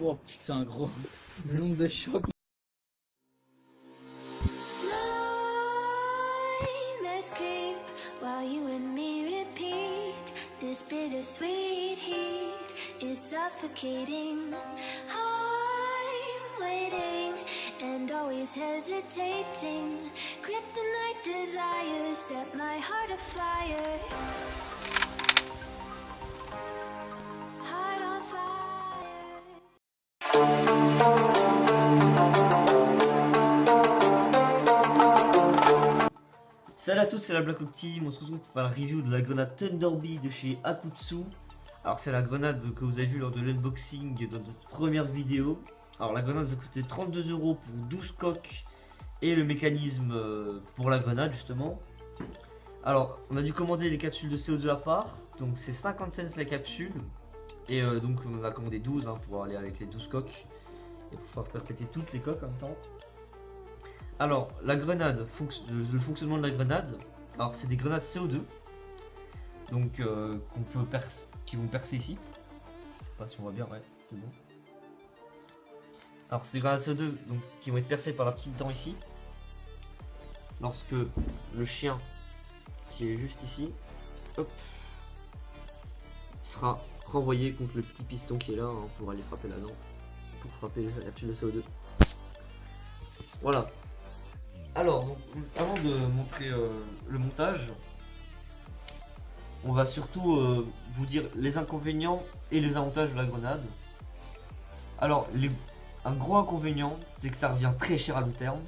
Oh putain gros, le nombre de chocs. Nightmares creep while you and me repeat. This bittersweet heat is suffocating. I'm waiting and always hesitating. Kryptonite desires set my heart afire. Heart on fire. Salut à tous, c'est la Black Oak Team. On se retrouve pour faire la review de la grenade Thunderbee de chez Akutsu. Alors c'est la grenade que vous avez vue lors de l'unboxing de notre première vidéo. Alors la grenade ça coûtait 32 € pour 12 coques et le mécanisme pour la grenade justement. Alors on a dû commander les capsules de CO2 à part, donc c'est 50 cents la capsule. Et donc on a commandé 12 pour aller avec les 12 coques et pour faire péter toutes les coques en même temps. Alors, la grenade, le fonctionnement de la grenade, alors c'est des grenades CO2, donc qui vont percer ici. Je sais pas si on voit bien, ouais, c'est bon. Alors c'est des grenades CO2 donc, qui vont être percées par la petite dent ici. Lorsque le chien, qui est juste ici, hop, sera renvoyé contre le petit piston qui est là pour aller frapper la dent, pour frapper la capsule de CO2. Voilà. Alors, donc, avant de montrer le montage, on va surtout vous dire les inconvénients et les avantages de la grenade. Alors, un gros inconvénient, c'est que ça revient très cher à long terme.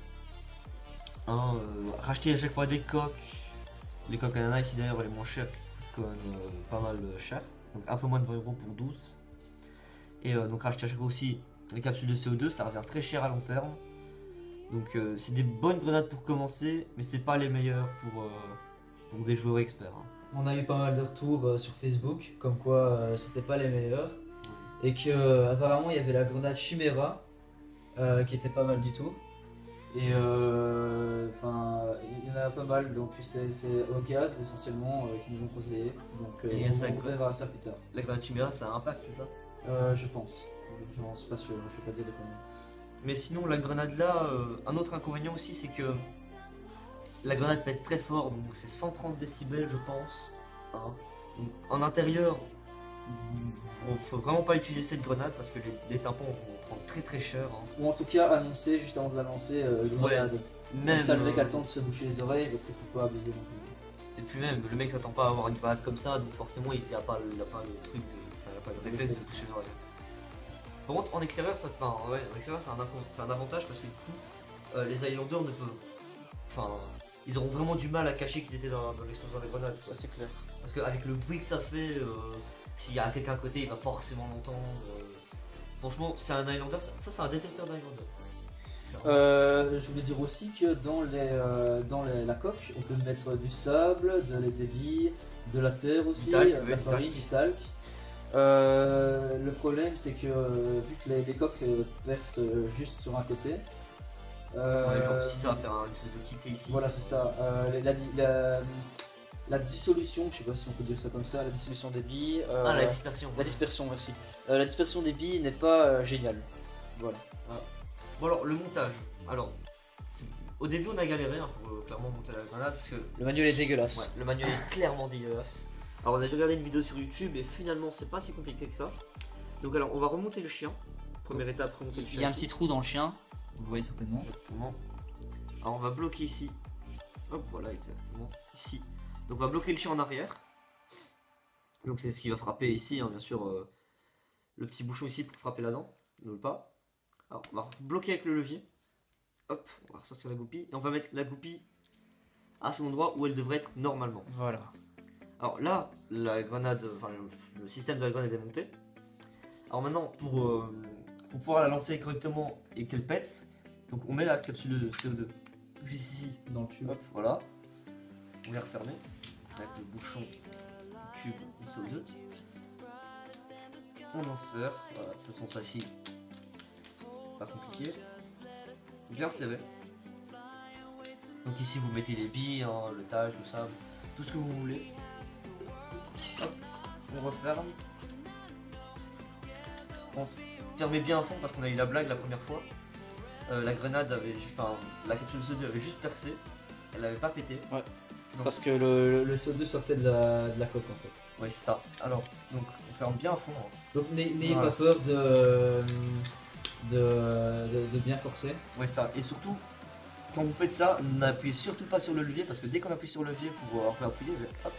Racheter à chaque fois des coques. Les coques ananas ici d'ailleurs, elle est moins chère, quand même pas mal cher. Donc un peu moins de 20 € pour 12. Et donc racheter à chaque fois aussi les capsules de CO2, ça revient très cher à long terme. Donc c'est des bonnes grenades pour commencer, mais c'est pas les meilleures pour des joueurs experts. On a eu pas mal de retours sur Facebook, comme quoi c'était pas les meilleurs. Et que apparemment il y avait la grenade Chimera, qui était pas mal du tout. Et enfin, il y en a pas mal, donc c'est au gaz essentiellement qui nous ont conseillé. Donc on verra ça plus tard. La grenade Chimera, ça a un impact, c'est ça? Je pense. Je suis pas sûr, je vais pas dire des conneries. Mais sinon, la grenade là, un autre inconvénient aussi, c'est que la grenade pète très fort, donc c'est 130 décibels, je pense. Donc, en intérieur, faut vraiment pas utiliser cette grenade parce que les tympans vont prendre très très cher. Ou en tout cas annoncer juste avant de la lancer grenade. Même comme ça le mec a le temps de se boucher les oreilles parce qu'il faut pas abuser non plus. Et puis même, le mec s'attend pas à avoir une grenade comme ça, donc forcément il n'a pas le truc, il a pas le réflexe de se boucher les oreilles. Par contre, en extérieur, c'est un avantage parce que du coup, les Highlanders ne peuvent. Enfin, ils auront vraiment du mal à cacher qu'ils étaient dans l'explosion des grenades. Ça c'est clair. Parce qu'avec le bruit que ça fait, s'il y a quelqu'un à côté, il va forcément l'entendre. Franchement, c'est un Highlander, ça c'est un détecteur d'Highlander. Je voulais dire aussi que dans la coque, on peut mettre du sable, des billes, de la terre aussi, de la farine, du talc. Le problème c'est que vu que les coques percent juste sur un côté, genre si ça va faire un espèce de quitté ici. Voilà c'est ça. La dissolution, je sais pas si on peut dire ça comme ça, la dissolution des billes. La dispersion. La dispersion, merci. La dispersion des billes n'est pas géniale. Voilà. Bon alors le montage. Alors au début on a galéré pour clairement monter la grenade parce que le manuel est dégueulasse. Ouais, le manuel est clairement dégueulasse. Alors on a dû regarder une vidéo sur YouTube et finalement c'est pas si compliqué que ça. Donc alors on va remonter le chien. Première étape, remonter le chien. Il y a un petit trou dans le chien, vous voyez certainement. Exactement. Alors on va bloquer ici. Hop voilà exactement. Ici. Donc on va bloquer le chien en arrière. Donc c'est ce qui va frapper ici, bien sûr. Le petit bouchon ici pour frapper la dent. Ne pas. Alors on va bloquer avec le levier. Hop, on va ressortir la goupille. Et on va mettre la goupille à son endroit où elle devrait être normalement. Voilà. Alors là, la grenade, enfin le système de la grenade est monté. Alors maintenant, pour pouvoir la lancer correctement et qu'elle pète, donc on met la capsule de CO2 juste ici dans le tube. Hop, voilà. On est refermé avec le bouchon du tube de CO2. On insère. Voilà, de toute façon ça ici, pas compliqué. Bien serré. Donc ici vous mettez les billes, le talc, le sable, tout ce que vous voulez. Hop, on referme. par contre, fermez bien à fond parce qu'on a eu la blague la première fois. La grenade avait, enfin, la capsule de CO2 avait juste percé, elle avait pas pété. Ouais. Donc, Parce que le CO2 sortait de la coque en fait. ouais, c'est ça. Alors, donc on ferme bien à fond. Hein. Donc n'ayez Voilà. pas peur de bien forcer. Ouais, ça. Et surtout, quand vous faites ça, n'appuyez surtout pas sur le levier parce que dès qu'on appuie sur le levier pour appuyer, hop,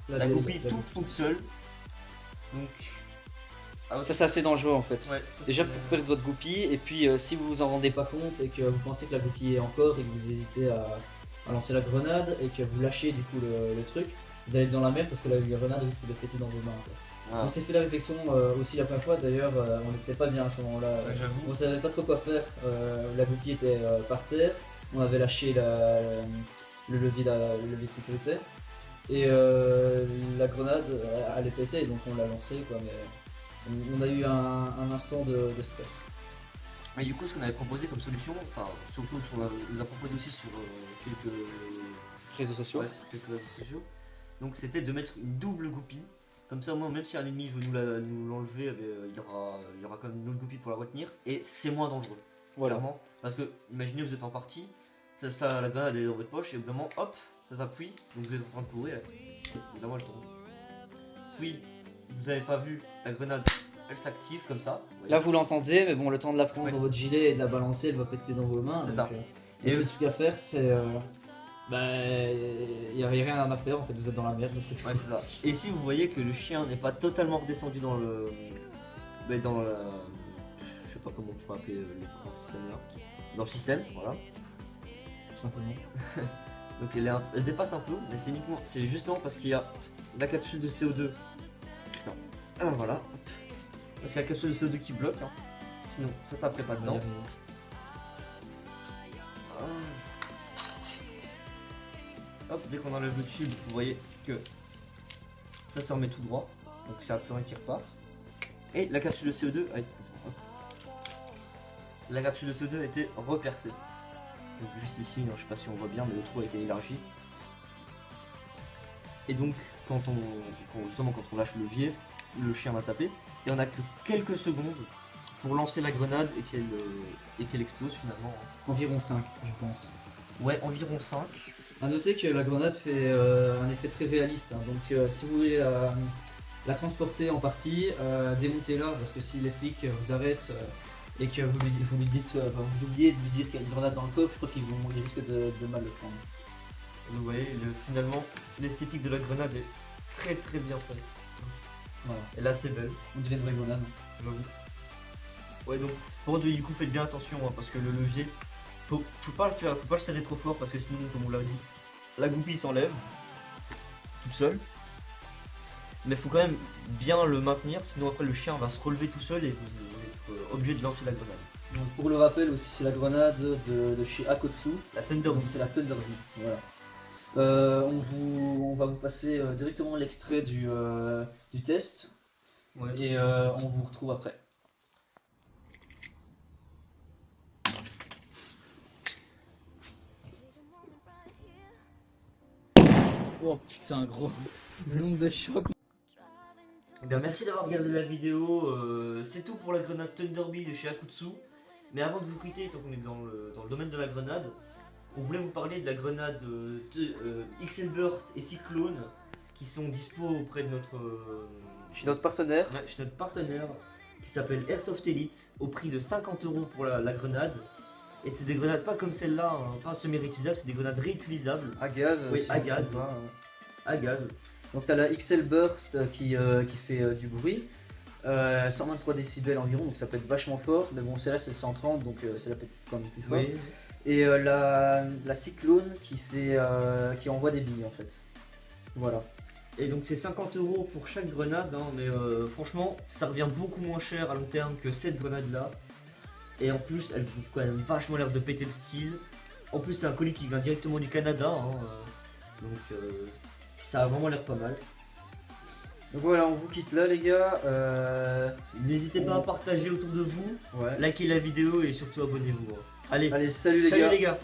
la goupille tombe toute seule. Donc, ah ouais, Ça c'est assez dangereux en fait. ouais, ça, Déjà c'est- pour perdre votre goupille, et puis si vous vous en rendez pas compte et que vous pensez que la goupille est encore et que vous hésitez à lancer la grenade et que vous lâchez du coup le truc, vous allez être dans la merde parce que la grenade risque de péter dans vos mains. Quoi. Ah, On s'est fait la réflexion aussi la première fois d'ailleurs, on n'était pas bien à ce moment-là. ouais, j'avoue. On savait pas trop quoi faire, la goupille était par terre, on avait lâché le levier de sécurité et la grenade allait péter donc on l'a lancée quoi, mais on a eu un instant de stress. Mais du coup, ce qu'on avait proposé comme solution, enfin, surtout on l'a proposé aussi sur quelques Réseaux sociaux. ouais, sur quelques réseaux sociaux. Donc c'était de mettre une double goupille. Comme ça, au moins, même si un ennemi veut nous l'enlever, il y aura quand même une autre goupille pour la retenir. Et c'est moins dangereux. Voilà. Clairement. Parce que, imaginez, vous êtes en partie, la grenade est dans votre poche, et au bout d'un moment, hop, ça s'appuie, donc vous êtes en train de courir, et évidemment, elle tombe. Puis, vous avez pas vu, la grenade, elle s'active comme ça. voyez. Là vous l'entendez, mais bon, le temps de la prendre Ouais. dans votre gilet et de la balancer, elle va péter dans vos mains. C'est donc, ça. le Et seul truc à faire, c'est. Il n'y avait rien à faire en fait, vous êtes dans la merde. C'est tout. ouais, c'est ça. Et si vous voyez que le chien n'est pas totalement redescendu dans le. Mais dans la. Je sais pas comment on pourrait appeler le système là. Dans le système, voilà. Tout simplement. Donc elle dépasse un peu, mais c'est justement parce qu'il y a la capsule de CO2. Putain. Ah, voilà. Parce qu'il y a la capsule de CO2 qui bloque. Hein. Sinon, ça taperait pas On va y dedans. arriver. Hop, dès qu'on enlève le tube, vous voyez que ça se remet tout droit. Donc c'est un plus rien qui repart. Et la capsule de CO2 a été... hop. La capsule de CO2 a été repercée. Donc juste ici, hein, je sais pas si on voit bien, mais le trou a été élargi. Et donc quand on lâche le levier, le chien va taper. Et on a que quelques secondes pour lancer la grenade et qu'elle explose finalement. Environ 5, je pense. Ouais, environ 5. A noter que la grenade fait un effet très réaliste, hein. Donc si vous voulez la transporter en partie, démontez-la parce que si les flics vous arrêtent et que vous lui dites, vous oubliez de lui dire qu'il y a une grenade dans le coffre, je crois qu'ils risquent de mal le prendre. Vous voyez, finalement, l'esthétique de la grenade est très très bien faite. Voilà. Elle est assez belle, On dirait une vraie grenade. j'avoue. Ouais, donc, pour du coup, faites bien attention hein, parce que le levier, faut pas le serrer trop fort parce que sinon, comme on l'a dit, la goupille s'enlève toute seule. Mais faut quand même bien le maintenir, sinon après le chien va se relever tout seul et vous êtes obligé de lancer la grenade. Donc pour le rappel aussi, c'est la grenade de chez Akotsu. La Donc Thunderbird. c'est la Thunderbird. Voilà. On va vous passer directement l'extrait du test Ouais. et on vous retrouve après. Oh putain, gros. Le nombre de chocs. Eh bien, merci d'avoir regardé la vidéo. C'est tout pour la grenade Thunderbird de chez Akutsu. Mais avant de vous quitter, tant qu'on est dans le domaine de la grenade, on voulait vous parler de la grenade XL Burst et Cyclone qui sont dispo auprès de Chez notre partenaire. chez notre partenaire qui s'appelle Airsoft Elite au prix de 50 € pour la grenade. Et c'est des grenades pas comme celle-là, hein, pas semi-réutilisables, c'est des grenades réutilisables À gaz. Oui, si à on ne gaz. trompe pas, à gaz. Donc tu as la XL Burst qui fait du bruit, 123 décibels environ, donc ça peut être vachement fort, mais bon celle-là c'est 130 donc celle-là peut être quand même plus fort. Oui. Et la Cyclone qui envoie des billes en fait. Voilà. Et donc c'est 50 € pour chaque grenade, hein, mais franchement ça revient beaucoup moins cher à long terme que cette grenade là. Et en plus elles font quand même vachement l'air de péter le style. En plus c'est un colis qui vient directement du Canada, hein, donc ça a vraiment l'air pas mal. Donc voilà, on vous quitte là les gars. N'hésitez pas à partager autour de vous, Ouais. likez la vidéo et surtout abonnez-vous. hein. Allez, Allez, salut salut les gars. les gars.